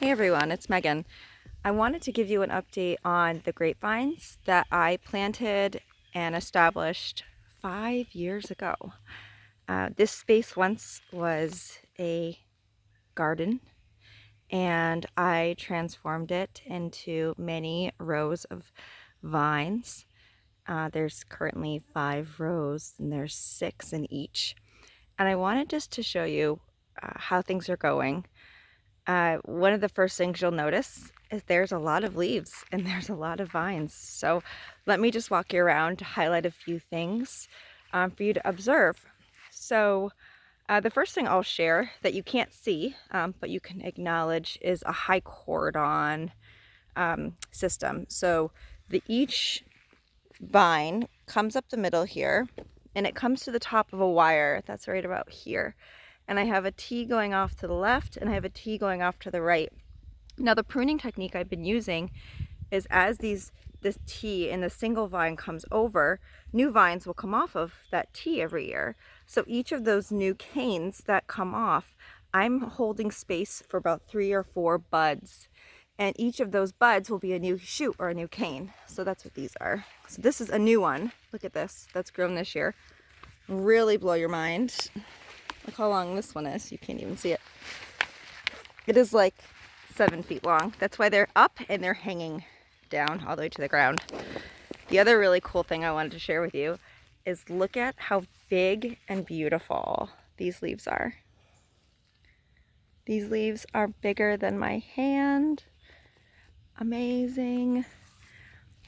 Hey everyone, it's Megan. I wanted to give you an update on the grapevines that I planted and established 5 years ago. This space once was a garden and I transformed it into many rows of vines. There's currently 5 rows and there's 6 in each. And I wanted just to show you how things are going. One of the first things you'll notice is there's a lot of leaves and there's a lot of vines. So let me just walk you around to highlight a few things for you to observe. So the first thing I'll share that you can't see, but you can acknowledge, is a high cordon system. So each vine comes up the middle here and it comes to the top of a wire that's right about here. And I have a T going off to the left and I have a T going off to the right. Now the pruning technique I've been using is as this T in the single vine comes over, new vines will come off of that T every year. So each of those new canes that come off, I'm holding space for about 3 or 4 buds. And each of those buds will be a new shoot or a new cane. So that's what these are. So this is a new one. Look at this, that's grown this year. Really blow your mind. Look how long this one is. You can't even see it. It is like 7 feet long. That's why they're up and they're hanging down all the way to the ground. The other really cool thing I wanted to share with you is look at how big and beautiful these leaves are. These leaves are bigger than my hand. Amazing.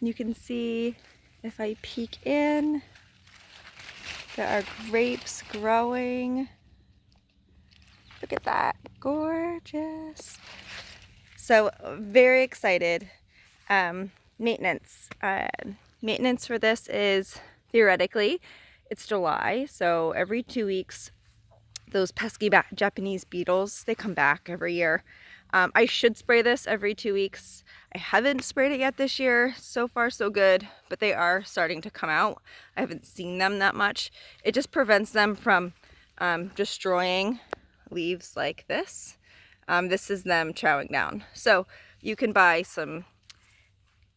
You can see if I peek in, there are grapes growing. Look at that, gorgeous. So very excited. Maintenance for this is theoretically, it's July. So every 2 weeks, those pesky Japanese beetles, they come back every year. I should spray this every 2 weeks. I haven't sprayed it yet this year. So far so good, but they are starting to come out. I haven't seen them that much. It just prevents them from destroying leaves like this. This is them chowing down. So you can buy some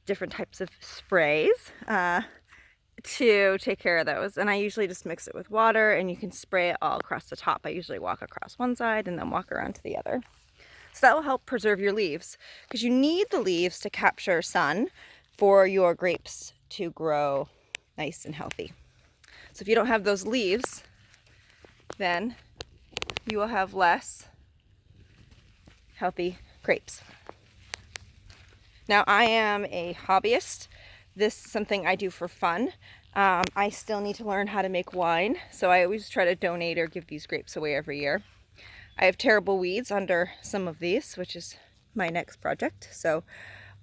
different types of sprays to take care of those. And I usually just mix it with water and you can spray it all across the top. I usually walk across one side and then walk around to the other. So that will help preserve your leaves because you need the leaves to capture sun for your grapes to grow nice and healthy. So if you don't have those leaves, then you will have less healthy grapes. Now I am a hobbyist. This is something I do for fun. I still need to learn how to make wine, so I always try to donate or give these grapes away every year. I have terrible weeds under some of these, which is my next project, so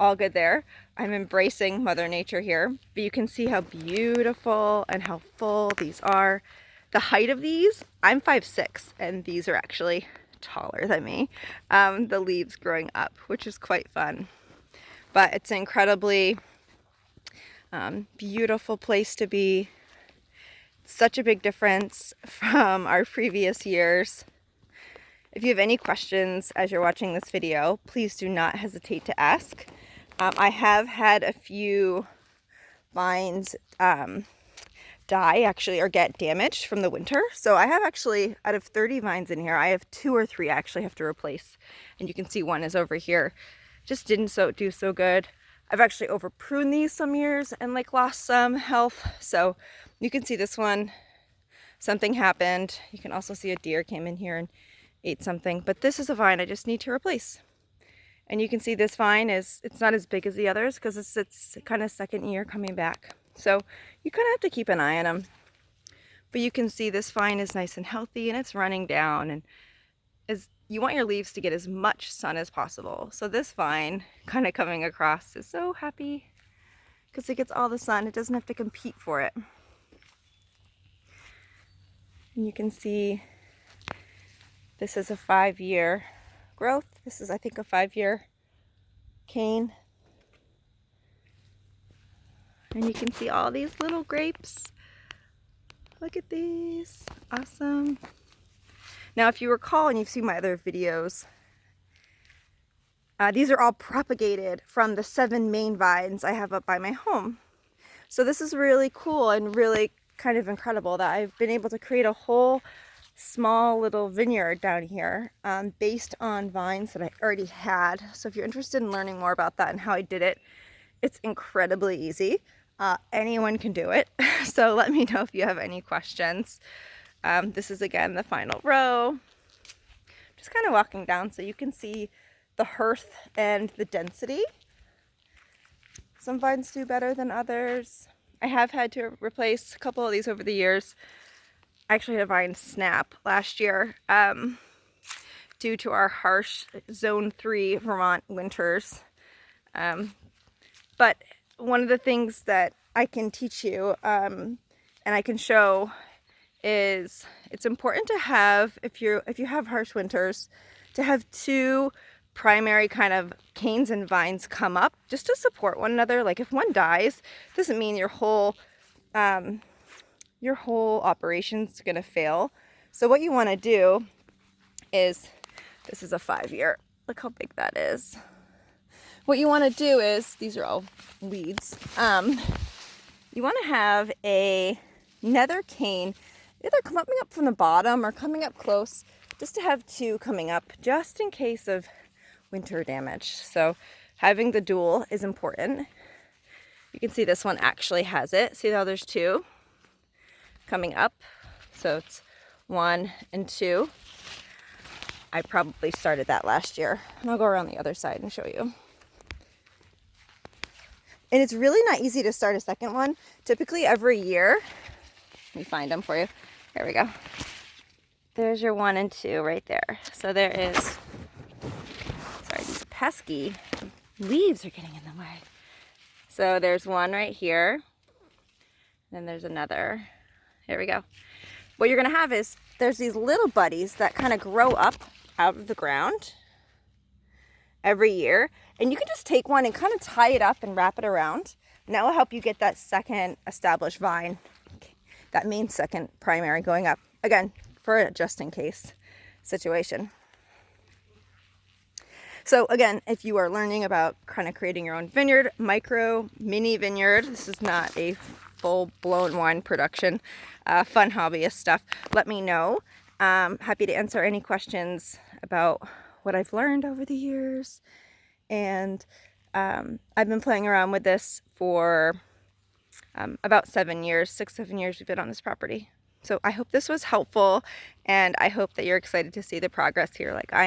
all good there. I'm embracing Mother Nature here, but you can see how beautiful and how full these are. The height of these, I'm 5'6", and these are actually taller than me. The leaves growing up, which is quite fun. But it's an incredibly beautiful place to be. Such a big difference from our previous years. If you have any questions as you're watching this video, please do not hesitate to ask. I have had a few vines die actually or get damaged from the winter. So I have actually, out of 30 vines in here, I have 2 or 3 I actually have to replace. And you can see one is over here. Just didn't do so good. I've actually over pruned these some years and like lost some health. So you can see this one, something happened. You can also see a deer came in here and ate something, but this is a vine I just need to replace. And you can see this vine it's not as big as the others because it's kind of second year coming back. So you kind of have to keep an eye on them. But you can see this vine is nice and healthy and it's running down, and you want your leaves to get as much sun as possible. So this vine kind of coming across is so happy because it gets all the sun. It doesn't have to compete for it. And you can see this is a 5-year growth. This is, I think, a 5-year cane. And you can see all these little grapes. Look at these. Awesome. Now, if you recall and you've seen my other videos, These are all propagated from the 7 main vines I have up by my home. So this is really cool and really kind of incredible that I've been able to create a whole small little vineyard down here based on vines that I already had. So if you're interested in learning more about that and how I did it, it's incredibly easy. Anyone can do it. So let me know if you have any questions. This is again the final row. Just kind of walking down so you can see the girth and the density. Some vines do better than others. I have had to replace a couple of these over the years. I actually had a vine snap last year due to our harsh Zone 3 Vermont winters. But one of the things that I can teach you and I can show is it's important to have, if you have harsh winters, to have 2 primary kind of canes and vines come up just to support one another. Like if one dies, doesn't mean your whole operation's gonna fail. So what you want to do is, this is a 5-year, look how big that is. What you want to do is, these are all weeds, you want to have another cane either coming up from the bottom or coming up close, just to have 2 coming up just in case of winter damage. So having the dual is important. You can see this one actually has it. See how there's 2 coming up? So it's 1 and 2. I probably started that last year. And I'll go around the other side and show you. And it's really not easy to start a second one. Typically every year, let me find them for you. There we go. There's your 1 and 2 right there. So there is, sorry, these pesky leaves are getting in the way. So there's 1 right here. Then there's another. There we go. What you're gonna have is, there's these little buddies that kind of grow up out of the ground every year. And you can just take one and kind of tie it up and wrap it around. And that will help you get that second established vine, that main second primary going up. Again, for a just in case situation. So again, if you are learning about kind of creating your own vineyard, mini vineyard, this is not a full-blown wine production, fun hobbyist stuff, let me know. Happy to answer any questions about what I've learned over the years. And I've been playing around with this for about 7 years, 6-7 years we've been on this property. So I hope this was helpful, and I hope that you're excited to see the progress here like I am.